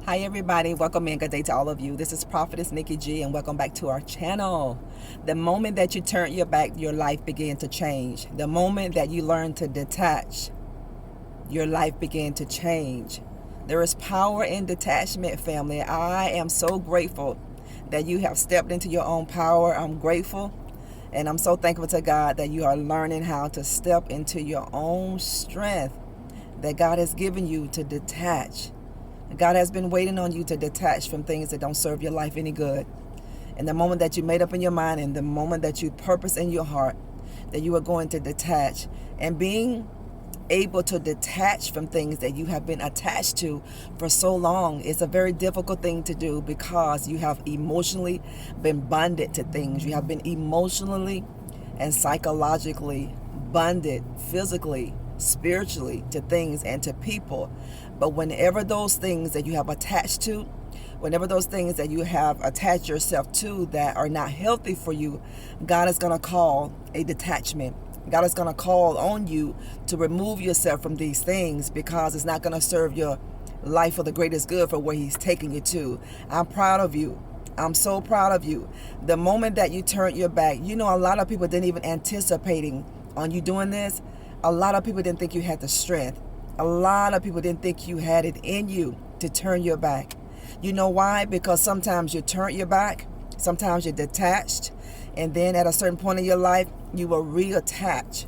Hi everybody, welcome and good day to all of you. This is Prophetess Nikki G and welcome back to our channel. The moment that you turn your back, your life began to change. The moment that you learn to detach, your life began to change. There is power in detachment, family. I am so grateful that you have stepped into your own power. I'm grateful and I'm so thankful to God that you are learning how to step into your own strength that God has given you to detach. God has been waiting on you to detach from things that don't serve your life any good. And the moment that you made up in your mind and the moment that you purpose in your heart that you are going to detach, and being able to detach from things that you have been attached to for so long is a very difficult thing to do because you have emotionally been bonded to things. You have been emotionally and psychologically bonded, physically, spiritually, to things and to people. But whenever those things that you have attached to, whenever those things that you have attached yourself to that are not healthy for you, God is going to call a detachment. God is going to call on you to remove yourself from these things because it's not going to serve your life for the greatest good for where He's taking you to. I'm proud of you. I'm so proud of you. The moment that you turned your back, a lot of people didn't even anticipating on you doing this. A lot of people didn't think you had the strength. A lot of people didn't think you had it in you to turn your back. You know why? Because sometimes you turn your back, sometimes you're detached, and then at a certain point in your life, you will reattach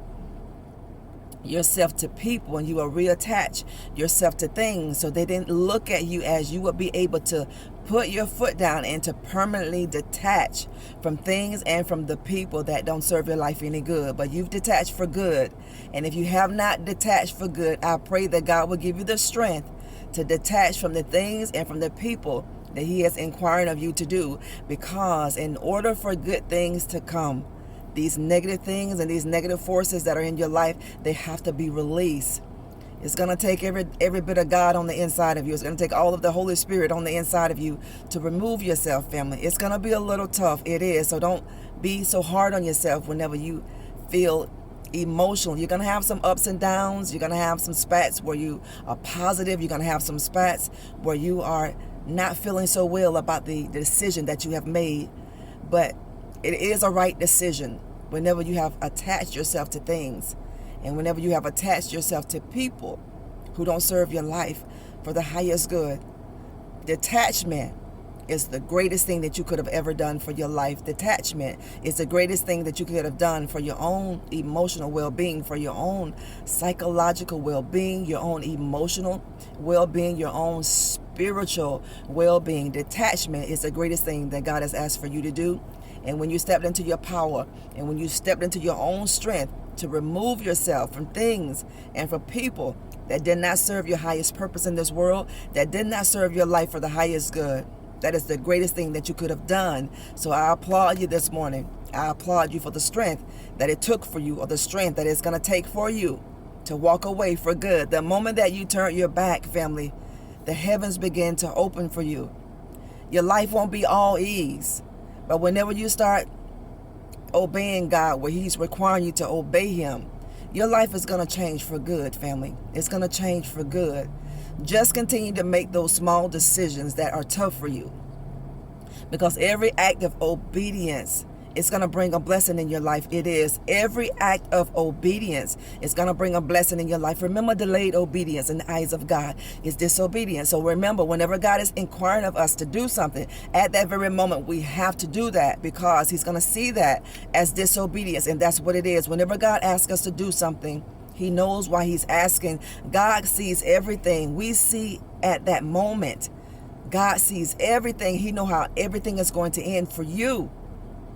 yourself to people and you will reattach yourself to things so they didn't look at you as you would be able to put your foot down and to permanently detach from things and from the people that don't serve your life any good. But you've detached for good, and if you have not detached for good, I pray that God will give you the strength to detach from the things and from the people that He is inquiring of you to do, because in order for good things to come, these negative things and these negative forces that are in your life, they have to be released. It's going to take every bit of God on the inside of you. It's going to take all of the Holy Spirit on the inside of you to remove yourself, family. It's going to be a little tough. It is. So don't be so hard on yourself whenever you feel emotional. You're going to have some ups and downs. You're going to have some spats where you are positive. You're going to have some spats where you are not feeling so well about the decision that you have made. But it is a right decision whenever you have attached yourself to things and whenever you have attached yourself to people who don't serve your life for the highest good. Detachment is the greatest thing that you could have ever done for your life. Detachment is the greatest thing that you could have done for your own emotional well-being, for your own psychological well-being, your own emotional well-being, your own spiritual well-being. Detachment is the greatest thing that God has asked for you to do. And when you stepped into your power and when you stepped into your own strength to remove yourself from things and from people that did not serve your highest purpose in this world, that did not serve your life for the highest good, that is the greatest thing that you could have done. So I applaud you this morning. I applaud you for the strength that it took for you, or the strength that it's going to take for you to walk away for good. The moment that you turn your back, family, the heavens begin to open for you. Your life won't be all ease. But whenever you start obeying God, where He's requiring you to obey Him, your life is going to change for good, family. It's going to change for good. Just continue to make those small decisions that are tough for you, because every act of obedience is going to bring a blessing in your life. It is. Every act of obedience is going to bring a blessing in your life. Remember, delayed obedience in the eyes of God is disobedience. So remember, whenever God is inquiring of us to do something, at that very moment, we have to do that, because He's going to see that as disobedience. And that's what it is. Whenever God asks us to do something, He knows why He's asking. God sees everything. We see at that moment. God sees everything. He knows how everything is going to end for you.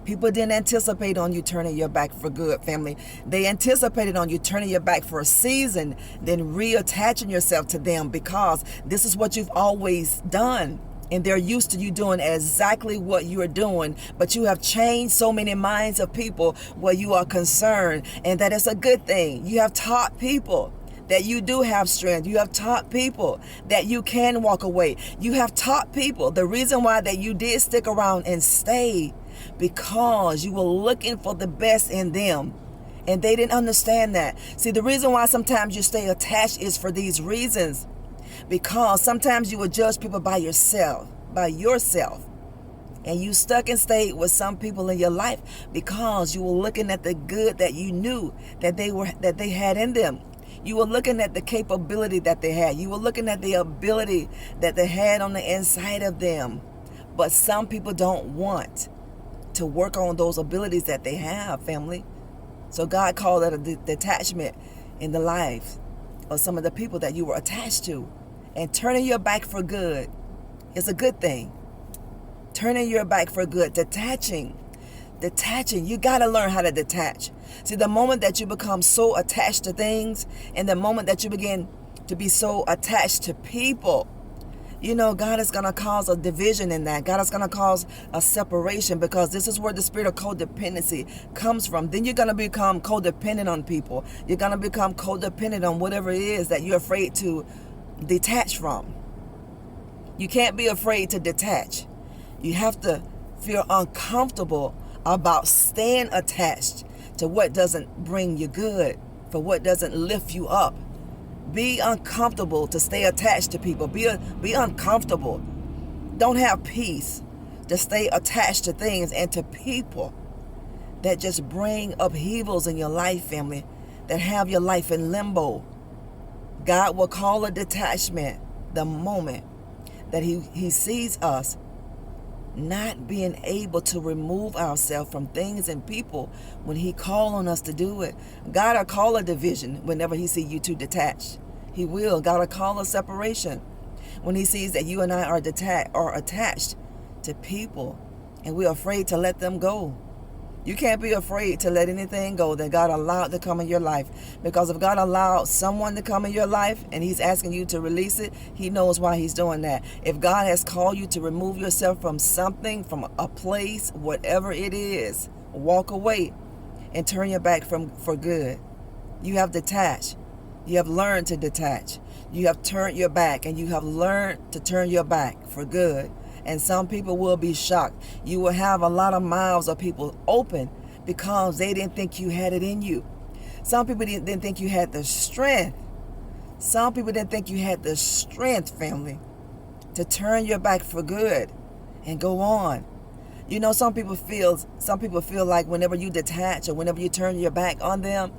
People didn't anticipate on you turning your back for good, family. They anticipated on you turning your back for a season, then reattaching yourself to them, because this is what you've always done. And they're used to you doing exactly what you are doing. But you have changed so many minds of people where you are concerned. And that is a good thing. You have taught people that you do have strength. You have taught people that you can walk away. You have taught people the reason why that you did stick around and stay, because you were looking for the best in them. And they didn't understand that. See, the reason why sometimes you stay attached is for these reasons. Because sometimes you will judge people by yourself, and you stuck and stayed with some people in your life because you were looking at the good that you knew that they had in them. You were looking at the capability that they had. You were looking at the ability that they had on the inside of them. But some people don't want to work on those abilities that they have, family. So God called it a detachment in the lives of some of the people that you were attached to. And turning your back for good is a good thing. Turning your back for good. Detaching. You got to learn how to detach. See, the moment that you become so attached to things, and the moment that you begin to be so attached to people, God is going to cause a division in that. God is going to cause a separation, because this is where the spirit of codependency comes from. Then you're going to become codependent on people. You're going to become codependent on whatever it is that you're afraid to detach from. You can't be afraid to detach. You have to feel uncomfortable about staying attached to what doesn't bring you good, for what doesn't lift you up. Be uncomfortable to stay attached to people. Be uncomfortable. Don't have peace to stay attached to things and to people that just bring upheavals in your life, family, that have your life in limbo. God will call a detachment the moment that he sees us not being able to remove ourselves from things and people when he call on us to do it. God will call a division whenever he see you two detached. He will. God will call a separation when he sees that you and I are attached to people and we're afraid to let them go. You can't be afraid to let anything go that God allowed to come in your life. Because if God allowed someone to come in your life and he's asking you to release it, he knows why he's doing that. If God has called you to remove yourself from something, from a place, whatever it is, walk away and turn your back for good. You have detached. You have learned to detach. You have turned your back, and you have learned to turn your back for good. And some people will be shocked. You will have a lot of mouths of people open because they didn't think you had it in you. Some people didn't think you had the strength. Some people didn't think you had the strength, family, to turn your back for good and go on. Some people feel like whenever you detach or whenever you turn your back on them,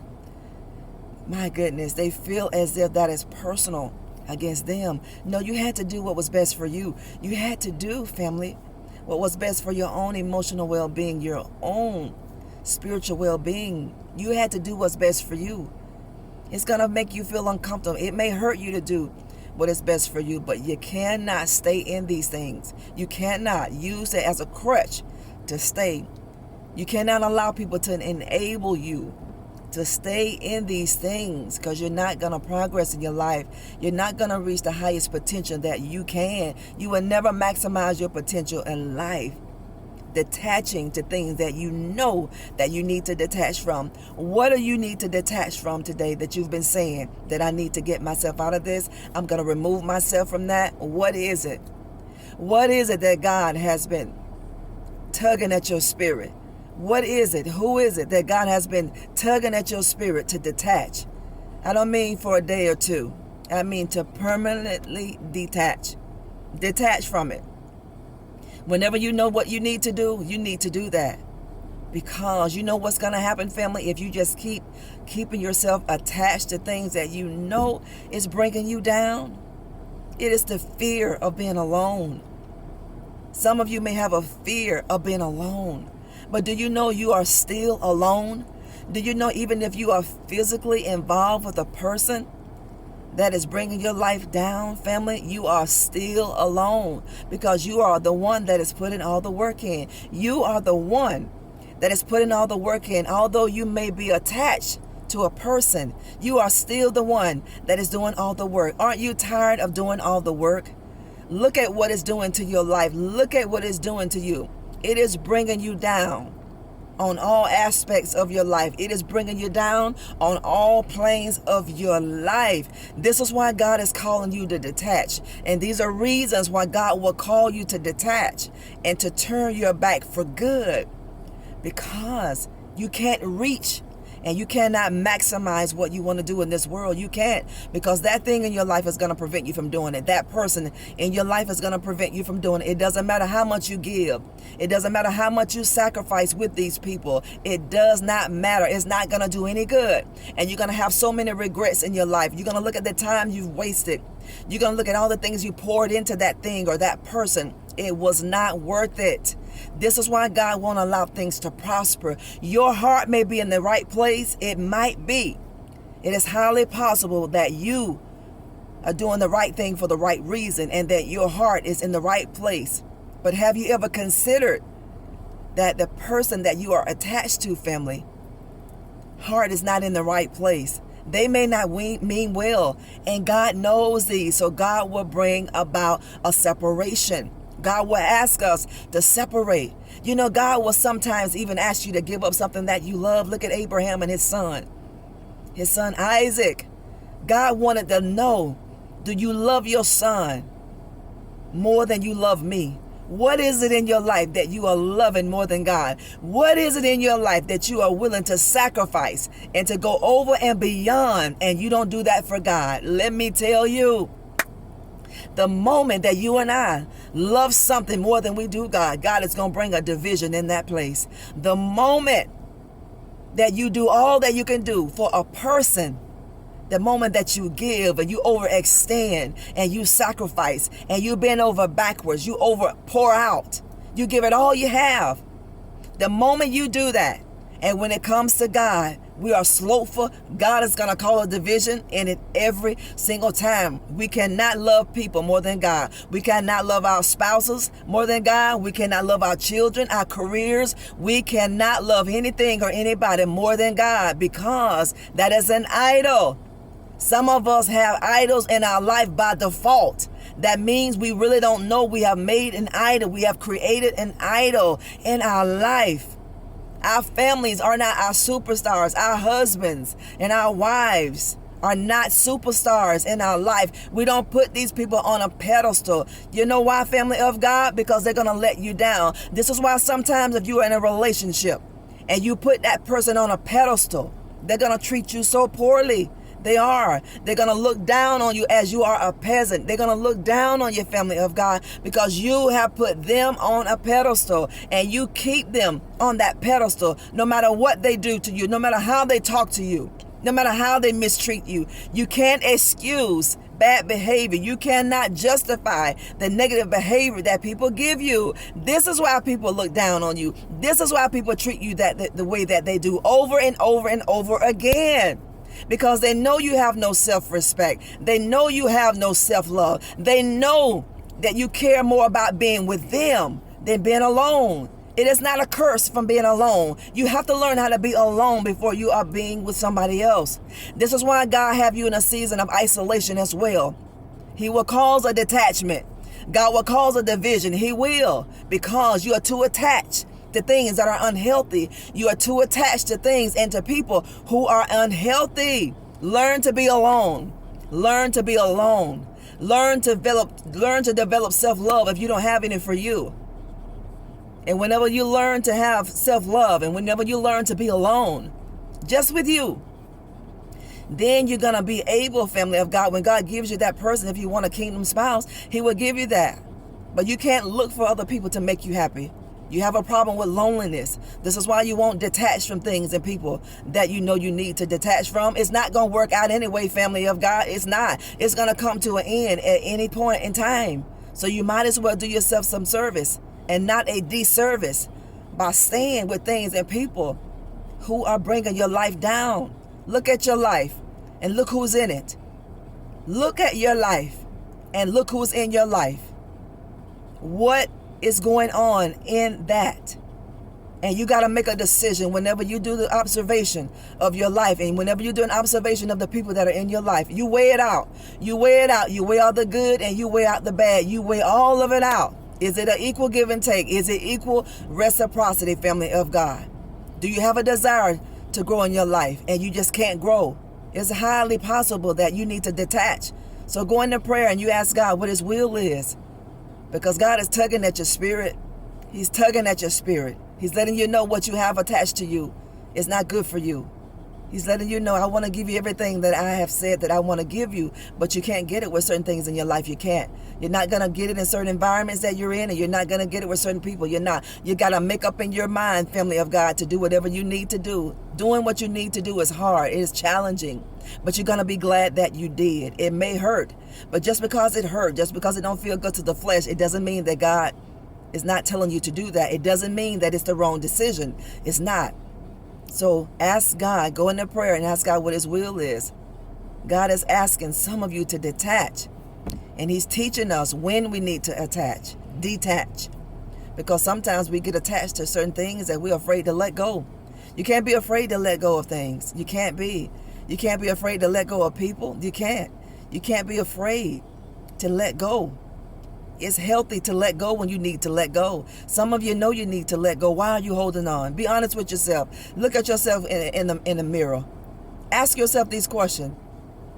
my goodness, they feel as if that is personal against them. No, you had to do what was best for you. You had to do, family, what was best for your own emotional well-being, your own spiritual well-being. You had to do what's best for you. It's going to make you feel uncomfortable. It may hurt you to do what is best for you, but you cannot stay in these things. You cannot use it as a crutch to stay. You cannot allow people to enable you to stay in these things, because you're not going to progress in your life. You're not going to reach the highest potential that you can. You will never maximize your potential in life detaching to things that you know that you need to detach from. What do you need to detach from today that you've been saying that I need to get myself out of this? I'm going to remove myself from that. What is it? What is it that God has been tugging at your spirit? What is it? Who is it that God has been tugging at your spirit to detach? I don't mean for a day or two. I mean to permanently detach. Detach from it. Whenever you know what you need to do that. Because you know what's going to happen, family, if you just keep keeping yourself attached to things that you know is bringing you down. It is the fear of being alone. Some of you may have a fear of being alone. But do you know you are still alone? Do you know even if you are physically involved with a person that is bringing your life down, family, you are still alone, because you are the one that is putting all the work in. You are the one that is putting all the work in. Although you may be attached to a person, you are still the one that is doing all the work. Aren't you tired of doing all the work? Look at what it's doing to your life. Look at what it's doing to you. It is bringing you down on all aspects of your life. It is bringing you down on all planes of your life. This is why God is calling you to detach. And these are reasons why God will call you to detach and to turn your back for good. Because you can't reach And you cannot maximize what you want to do in this world. You can't, because that thing in your life is going to prevent you from doing it. That person in your life is going to prevent you from doing it. It doesn't matter how much you give. It doesn't matter how much you sacrifice with these people. It does not matter. It's not going to do any good. And you're going to have so many regrets in your life. You're going to look at the time you've wasted. You're going to look at all the things you poured into that thing or that person. It was not worth it. This is why God won't allow things to prosper. Your heart may be in the right place. It might be. It is highly possible that you are doing the right thing for the right reason and that your heart is in the right place. But have you ever considered that the person that you are attached to, family, heart is not in the right place? They may not mean well, and God knows these, so God will bring about a separation. God will ask us to separate. You know, God will sometimes even ask you to give up something that you love. Look at Abraham and his son Isaac. God wanted to know, do you love your son more than you love me? What is it in your life that you are loving more than God? What is it in your life that you are willing to sacrifice and to go over and beyond, and you don't do that for God? Let me tell you, the moment that you and I love something more than we do God, God is going to bring a division in that place. The moment that you do all that you can do for a person, the moment that you give and you overextend and you sacrifice and you bend over backwards, you pour out, you give it all you have. The moment you do that, and when it comes to God, we are slothful. God is going to call a division in it every single time. We cannot love people more than God. We cannot love our spouses more than God. We cannot love our children, our careers. We cannot love anything or anybody more than God, because that is an idol. Some of us have idols in our life by default. That means we really don't know we have made an idol. We have created an idol in our life. Our families are not our superstars. Our husbands and our wives are not superstars in our life. We don't put these people on a pedestal. You know why, family of God? Because they're going to let you down. This is why sometimes if you are in a relationship and you put that person on a pedestal, they're going to treat you so poorly. They are. They're going to look down on you as you are a peasant. They're going to look down on your, family of God, because you have put them on a pedestal, and you keep them on that pedestal no matter what they do to you, no matter how they talk to you, no matter how they mistreat you. You can't excuse bad behavior. You cannot justify the negative behavior that people give you. This is why people look down on you. This is why people treat you the way that they do over and over and over again. Because they know you have no self-respect. They know you have no self-love. They know that you care more about being with them than being alone. It is not a curse from being alone. You have to learn how to be alone before you are being with somebody else. This is why God have you in a season of isolation as well. He will cause a detachment. God will cause a division. He will, because you are too attached to things that are unhealthy. You are too attached to things and to people who are unhealthy. Learn to be alone. Learn to be alone. Learn to develop self-love if you don't have any for you. And whenever you learn to have self-love, and whenever you learn to be alone, just with you, then you're going to be able, family of God, when God gives you that person, if you want a kingdom spouse, He will give you that. But you can't look for other people to make you happy. You have a problem with loneliness. This is why you won't detach from things and people that you know you need to detach from. It's not going to work out anyway, family of God. It's not. It's going to come to an end at any point in time. So you might as well do yourself some service and not a disservice by staying with things and people who are bringing your life down. Look at your life and look who's in it. Look at your life and look who's in your life. What is going on in that? And you got to make a decision whenever you do the observation of your life, and whenever you do an observation of the people that are in your life. You weigh it out. You weigh it out. You weigh all the good and you weigh out the bad. You weigh all of it out. Is it an equal give and take? Is it equal reciprocity, family of God? Do you have a desire to grow in your life and you just can't grow? It's highly possible that you need to detach. So go into prayer and you ask God what His will is. Because God is tugging at your spirit. He's tugging at your spirit. He's letting you know what you have attached to you is not good for you. He's letting you know, I want to give you everything that I have said that I want to give you, but you can't get it with certain things in your life. You can't. You're not going to get it in certain environments that you're in, and you're not going to get it with certain people. You're not. You got to make up in your mind, family of God, to do whatever you need to do. Doing what you need to do is hard. It is challenging, but you're going to be glad that you did. It may hurt, but just because it hurt, just because it don't feel good to the flesh, it doesn't mean that God is not telling you to do that. It doesn't mean that it's the wrong decision. It's not. So ask God, go into prayer and ask God what his will is. God is asking some of you to detach. And he's teaching us when we need to detach. Because sometimes we get attached to certain things that we're afraid to let go. You can't be afraid to let go of things. You can't be. You can't be afraid to let go of people. You can't. You can't be afraid to let go. It's healthy to let go when you need to let go. Some of you know you need to let go. Why are you holding on? Be honest with yourself. Look at yourself in the mirror. Ask yourself these questions.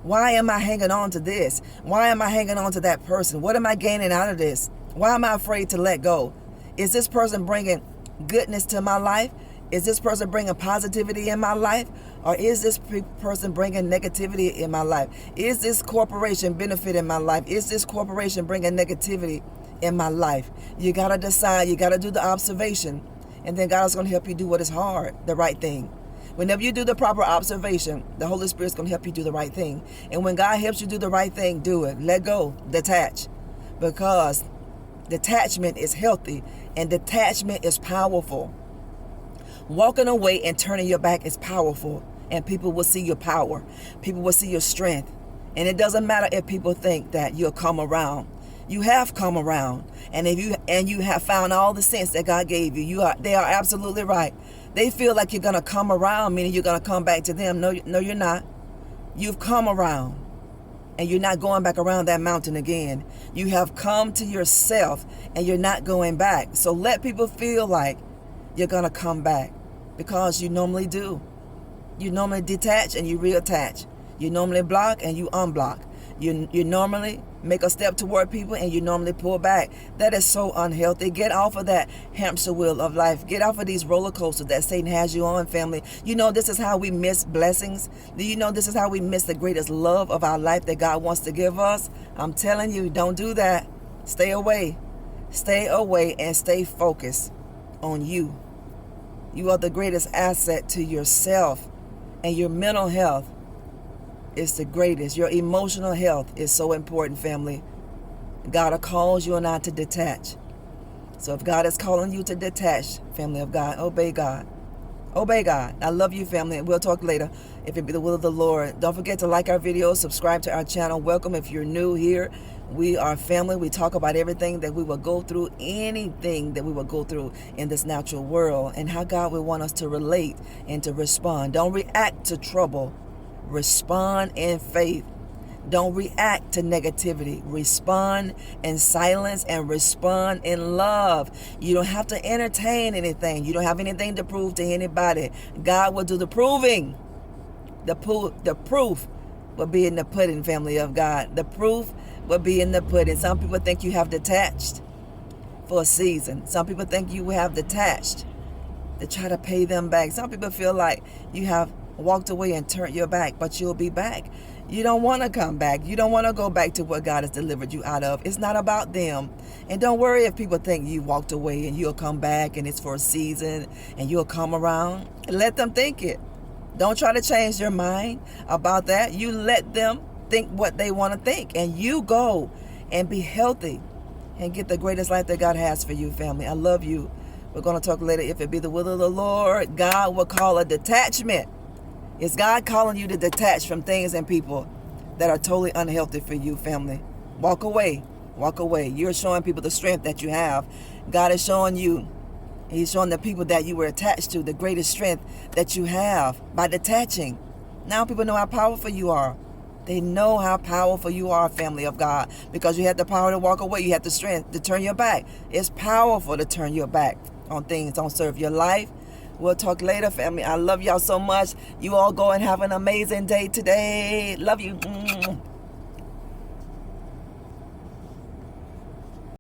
Why am I hanging on to this? Why am I hanging on to that person? What am I gaining out of this? Why am I afraid to let go? Is this person bringing goodness to my life? Is this person bringing positivity in my life? Or is this person bringing negativity in my life? Is this corporation benefiting my life? Is this corporation bringing negativity in my life? You got to decide. You got to do the observation. And then God is going to help you do what is hard, the right thing. Whenever you do the proper observation, the Holy Spirit is going to help you do the right thing. And when God helps you do the right thing, do it. Let go. Detach. Because detachment is healthy and detachment is powerful. Walking away and turning your back is powerful, and people will see your power. People will see your strength. And it doesn't matter if people think that you'll come around. You have come around, and you have found all the sense that God gave you. They are absolutely right. They feel like you're gonna come around, meaning you're gonna come back to them. No, you're not. You've come around, and you're not going back around that mountain again. You have come to yourself, and you're not going back. So let people feel like you're gonna come back. Because you normally do. You normally detach and you reattach. You normally block and you unblock. You normally make a step toward people and you normally pull back. That is so unhealthy. Get off of that hamster wheel of life. Get off of these roller coasters that Satan has you on, family. You know this is how we miss blessings. Do you know this is how we miss the greatest love of our life that God wants to give us? I'm telling you, don't do that. Stay away. Stay away and stay focused on you. You are the greatest asset to yourself, and your mental health is the greatest. Your emotional health is so important, family. God calls you and I to detach. So if God is calling you to detach, family of God, obey God. Obey God. I love you, family. We'll talk later if it be the will of the Lord. Don't forget to like our videos, subscribe to our channel. Welcome if you're new here. We are family. We talk about everything that we will go through, anything that we will go through in this natural world, and how God will want us to relate and to respond. Don't react to trouble. Respond in faith. Don't react to negativity. Respond in silence and respond in love. You don't have to entertain anything. You don't have anything to prove to anybody. God will do the proving. The proof will be in the pudding, family of God. The proof will be in the pudding. Some people think you have detached for a season. Some people think you have detached to try to pay them back. Some people feel like you have walked away and turned your back, but you'll be back. You don't want to come back. You don't want to go back to what God has delivered you out of. It's not about them. And don't worry if people think you walked away and you'll come back and it's for a season and you'll come around. Let them think it. Don't try to change their mind about that. You let them think what they want to think, and you go and be healthy and get the greatest life that God has for you, family. I love you. We're going to talk later. If it be the will of the Lord, God will call a detachment. Is God calling you to detach from things and people that are totally unhealthy for you, family? Walk away. Walk away. You're showing people the strength that you have. God is showing you. He's showing the people that you were attached to the greatest strength that you have by detaching. Now people know how powerful you are. They know how powerful you are, family of God, because you had the power to walk away. You had the strength to turn your back. It's powerful to turn your back on things. Don't serve your life. We'll talk later, family. I love y'all so much. You all go and have an amazing day today. Love you.